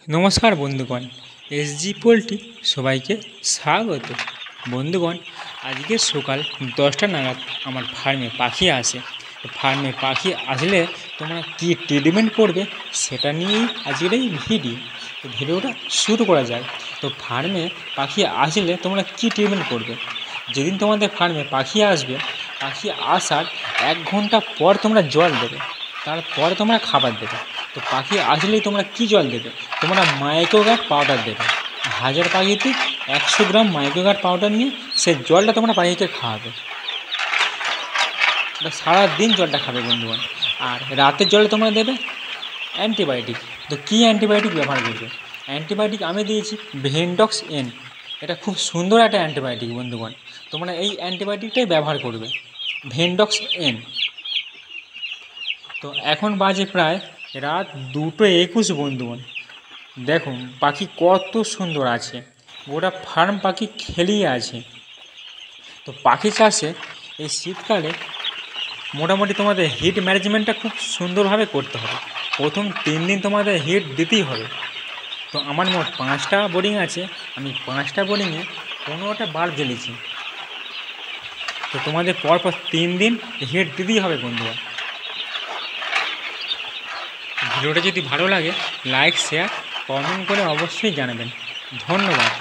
নমস্কার বন্ধুগণ, SG poultry সবাইকে স্বাগত। বন্ধুগণ, আজকে সকাল 10টা নাগাদ আমার ফার্মে পাখি আসে। ফার্মে পাখি আসলে তোমরা কী ট্রিটমেন্ট করবে সেটা নিয়েই আজকের এই ভিডিও। তো ভিডিওটা শুরু করা যায়। তো ফার্মে পাখি আসলে তোমরা কী ট্রিটমেন্ট করবে। যেদিন তোমাদের ফার্মে পাখি আসবে, পাখি আসার 1 ঘন্টা পর তোমরা জল দেবে, তারপরে তোমরা খাবার দেবে। তো পাখি আসলেই তোমরা কী জল দেবে? তোমরা মাইক্রোগার্ড পাউডার দেবে। 1000 পাখিতে 100 গ্রাম মাইক্রোগার্ড পাউডার নিয়ে সেই জলটা তোমরা পাখিকে খাওয়াবে। সারাদিন জলটা খাবে বন্ধুগণ। আর রাতের জলে তোমরা দেবে অ্যান্টিবায়োটিক। তো কী অ্যান্টিবায়োটিক ব্যবহার করবে? অ্যান্টিবায়োটিক আমি দিয়েছি ভেন্ডক্স এন। এটা খুব সুন্দর একটা অ্যান্টিবায়োটিক বন্ধুগণ। তোমরা এই অ্যান্টিবায়োটিকটাই ব্যবহার করবে, ভেন্ডক্স এন। তো এখন বাজে প্রায় রাত 2:21 বন্ধুগণ। দেখুন পাখি কত সুন্দর আছে, গোটা ফার্ম পাখি খেলিয়ে আছে। তো পাখি চাষে এই শীতকালে মোটামুটি তোমাদের হিট ম্যানেজমেন্টটা খুব সুন্দরভাবে করতে হবে। প্রথম 3 দিন তোমাদের হিট দিতেই হবে। তো আমার মোট 5টা বোরিং আছে, আমি 5টা বোরিংয়ে 15টা বাল্ব জ্বেলেছি। তো তোমাদের পরপর 3 দিন হিট দিতেই হবে বন্ধুরা। ভিডিওটা যদি ভালো লাগে লাইক, শেয়ার, কমেন্ট করে অবশ্যই জানাবেন। ধন্যবাদ।